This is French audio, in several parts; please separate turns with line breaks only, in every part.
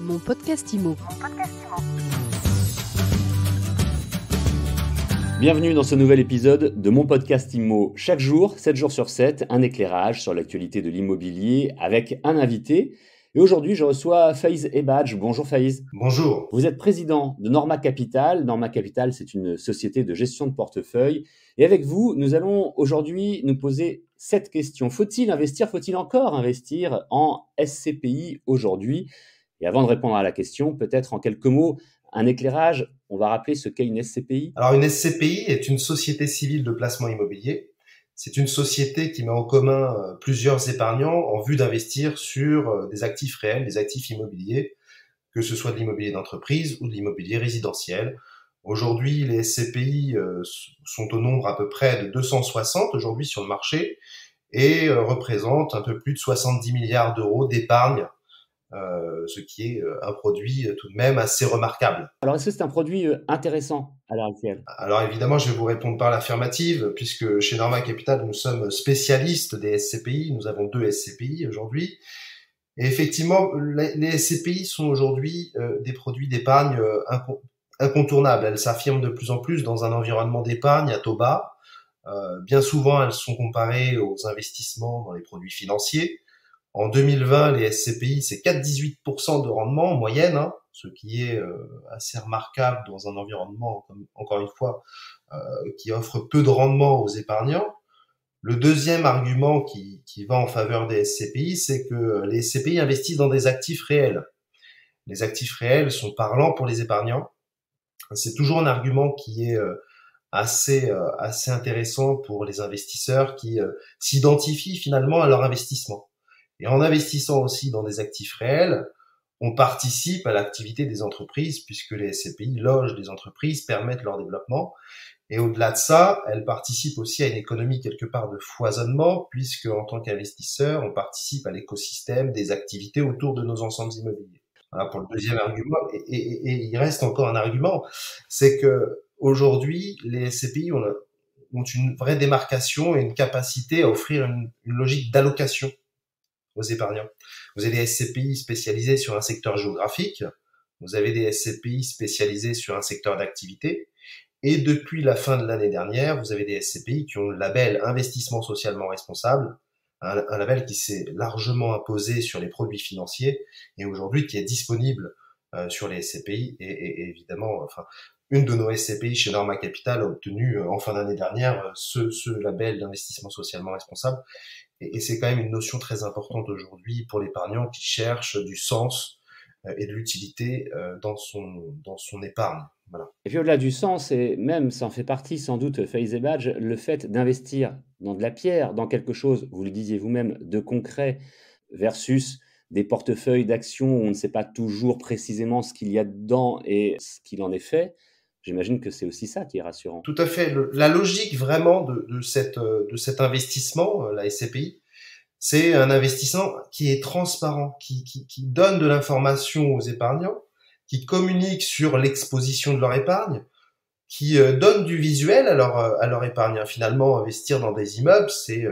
Mon podcast IMO.
Bienvenue dans ce nouvel épisode de mon podcast IMO. Chaque jour, 7 jours sur 7, un éclairage sur l'actualité de l'immobilier avec un invité. Et aujourd'hui, je reçois Faiz Ebadj. Bonjour Faiz.
Bonjour.
Vous êtes président de Norma Capital. Norma Capital, c'est une société de gestion de portefeuille. Et avec vous, nous allons aujourd'hui nous poser cette question. Faut-il encore investir en SCPI aujourd'hui? Et avant de répondre à la question, peut-être en quelques mots, un éclairage, on va rappeler ce qu'est une SCPI.
Alors une SCPI est une société civile de placement immobilier. C'est une société qui met en commun plusieurs épargnants en vue d'investir sur des actifs réels, des actifs immobiliers, que ce soit de l'immobilier d'entreprise ou de l'immobilier résidentiel. Aujourd'hui, les SCPI sont au nombre à peu près de 260 aujourd'hui sur le marché et représentent un peu plus de 70 milliards d'euros d'épargne, ce qui est un produit tout de même assez remarquable.
Alors, est-ce que c'est un produit intéressant à l'heure actuelle?
Alors évidemment, je vais vous répondre par l'affirmative, puisque chez Norma Capital, nous sommes spécialistes des SCPI. Nous avons 2 SCPI aujourd'hui. Et effectivement, les SCPI sont aujourd'hui des produits d'épargne incontournables. Elles s'affirment de plus en plus dans un environnement d'épargne à taux bas. Bien souvent, elles sont comparées aux investissements dans les produits financiers. En 2020, les SCPI, c'est 4,18% de rendement en moyenne, ce qui est assez remarquable dans un environnement, encore une fois, qui offre peu de rendement aux épargnants. Le deuxième argument qui va en faveur des SCPI, c'est que les SCPI investissent dans des actifs réels. Les actifs réels sont parlants pour les épargnants. C'est toujours un argument qui est assez intéressant pour les investisseurs qui s'identifient finalement à leur investissement. Et en investissant aussi dans des actifs réels, on participe à l'activité des entreprises puisque les SCPI logent des entreprises, permettent leur développement. Et au-delà de ça, elles participent aussi à une économie quelque part de foisonnement puisque en tant qu'investisseur, on participe à l'écosystème des activités autour de nos ensembles immobiliers. Voilà pour le deuxième argument. Et il reste encore un argument, c'est que aujourd'hui, les SCPI ont une vraie démarcation et une capacité à offrir une logique d'allocation aux épargnants. Vous avez des SCPI spécialisés sur un secteur géographique, vous avez des SCPI spécialisés sur un secteur d'activité, et depuis la fin de l'année dernière, vous avez des SCPI qui ont le label investissement socialement responsable, un label qui s'est largement imposé sur les produits financiers et aujourd'hui qui est disponible sur les SCPI et évidemment, enfin, une de nos SCPI chez Norma Capital a obtenu en fin d'année dernière ce label d'investissement socialement responsable. Et c'est quand même une notion très importante aujourd'hui pour l'épargnant qui cherche du sens et de l'utilité dans son épargne. Voilà.
Et puis au-delà du sens, et même ça en fait partie sans doute, Faiz Ebadj, le fait d'investir dans de la pierre, dans quelque chose, vous le disiez vous-même, de concret versus des portefeuilles d'actions où on ne sait pas toujours précisément ce qu'il y a dedans et ce qu'il en est fait. J'imagine que c'est aussi ça qui est rassurant.
Tout à fait. La logique vraiment de cet investissement, la SCPI, c'est un investissement qui est transparent, qui donne de l'information aux épargnants, qui communique sur l'exposition de leur épargne, qui donne du visuel à leur épargne. Finalement, investir dans des immeubles, c'est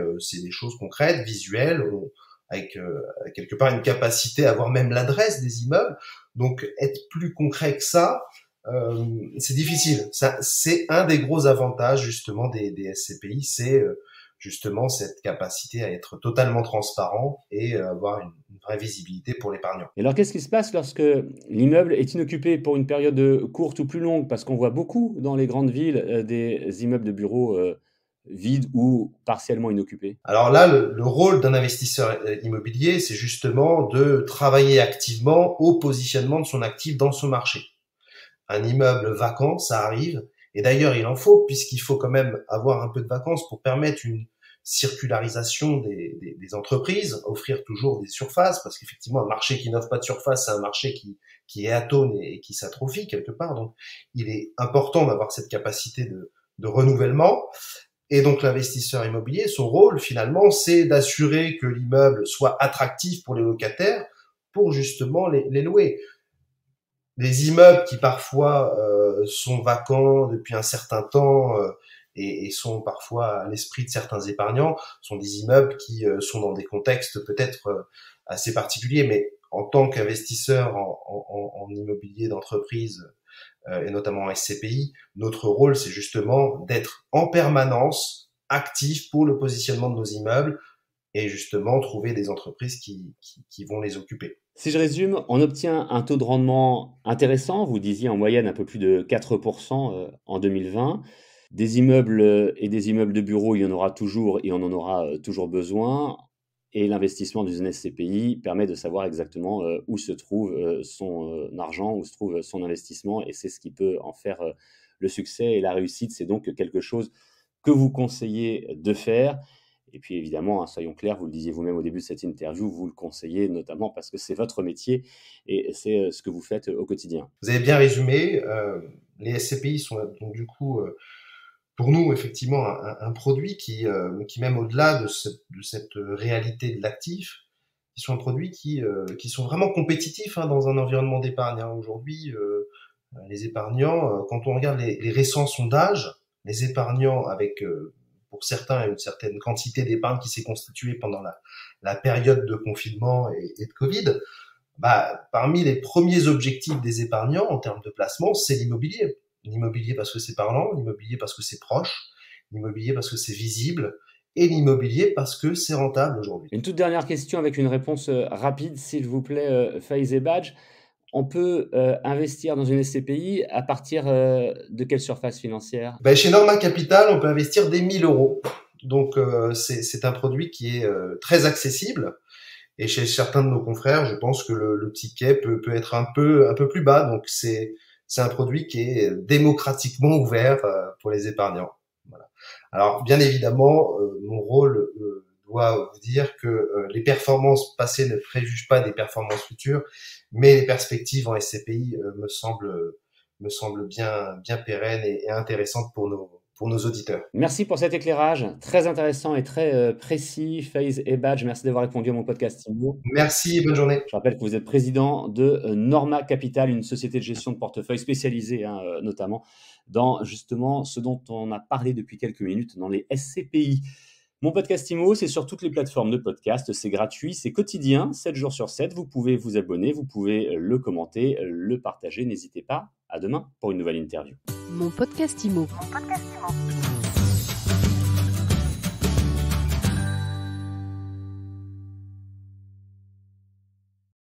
des choses concrètes, visuelles, avec quelque part une capacité à avoir même l'adresse des immeubles. Donc, être plus concret que ça, c'est difficile. Ça, c'est un des gros avantages justement des SCPI, c'est justement cette capacité à être totalement transparent et avoir une vraie visibilité pour l'épargnant.
Et alors, qu'est-ce qui se passe lorsque l'immeuble est inoccupé pour une période courte ou plus longue? Parce qu'on voit beaucoup dans les grandes villes des immeubles de bureaux vides ou partiellement inoccupés.
Alors là, le rôle d'un investisseur immobilier, c'est justement de travailler activement au positionnement de son actif dans son marché. Un immeuble vacant, ça arrive. Et d'ailleurs, il en faut, puisqu'il faut quand même avoir un peu de vacances pour permettre une circularisation des entreprises, offrir toujours des surfaces, parce qu'effectivement, un marché qui n'offre pas de surface, c'est un marché qui est atone et qui s'atrophie quelque part. Donc, il est important d'avoir cette capacité de renouvellement. Et donc, l'investisseur immobilier, son rôle, finalement, c'est d'assurer que l'immeuble soit attractif pour les locataires pour justement les louer. Les immeubles qui parfois sont vacants depuis un certain temps et sont parfois à l'esprit de certains épargnants sont des immeubles qui sont dans des contextes peut-être assez particuliers, mais en tant qu'investisseur en immobilier d'entreprise et notamment en SCPI, notre rôle, c'est justement d'être en permanence actif pour le positionnement de nos immeubles et justement trouver des entreprises qui vont les occuper.
Si je résume, on obtient un taux de rendement intéressant, vous disiez en moyenne un peu plus de 4% en 2020. Des immeubles et des immeubles de bureaux, il y en aura toujours et on en aura toujours besoin. Et l'investissement dans une SCPI permet de savoir exactement où se trouve son argent, où se trouve son investissement, et c'est ce qui peut en faire le succès et la réussite. C'est donc quelque chose que vous conseillez de faire. Et puis évidemment, hein, soyons clairs, vous le disiez vous-même au début de cette interview, vous le conseillez notamment parce que c'est votre métier et c'est ce que vous faites au quotidien.
Vous avez bien résumé. Les SCPI sont donc du coup pour nous effectivement un produit qui même au-delà de cette réalité de l'actif, qui sont un produit qui sont vraiment compétitifs dans un environnement d'épargne. Aujourd'hui, les épargnants, quand on regarde les récents sondages, les épargnants avec pour certains une certaine quantité d'épargne qui s'est constituée pendant la période de confinement et de Covid, parmi les premiers objectifs des épargnants en termes de placement, c'est l'immobilier. L'immobilier parce que c'est parlant, l'immobilier parce que c'est proche, l'immobilier parce que c'est visible, et l'immobilier parce que c'est rentable aujourd'hui.
Une toute dernière question avec une réponse rapide, s'il vous plaît, Faiz et Badge. On peut investir dans une SCPI à partir de quelle surface financière?
Chez Norma Capital, on peut investir dès 1 000 euros. Donc, c'est un produit qui est très accessible. Et chez certains de nos confrères, je pense que le ticket peut être un peu plus bas. Donc, c'est un produit qui est démocratiquement ouvert pour les épargnants. Voilà. Alors, bien évidemment, mon rôle doit vous dire que les performances passées ne préjugent pas des performances futures, mais les perspectives en SCPI me semblent bien pérennes et intéressantes pour nos auditeurs.
Merci pour cet éclairage très intéressant et très précis, Faiz et Badge. Merci d'avoir répondu à mon podcast IMO.
Merci, bonne journée.
Je rappelle que vous êtes président de Norma Capital, une société de gestion de portefeuille spécialisée notamment dans justement ce dont on a parlé depuis quelques minutes, dans les SCPI. Mon podcast IMO, c'est sur toutes les plateformes de podcast, c'est gratuit, c'est quotidien, 7 jours sur 7. Vous pouvez vous abonner, vous pouvez le commenter, le partager. N'hésitez pas. À demain pour une nouvelle interview.
Mon podcast IMO.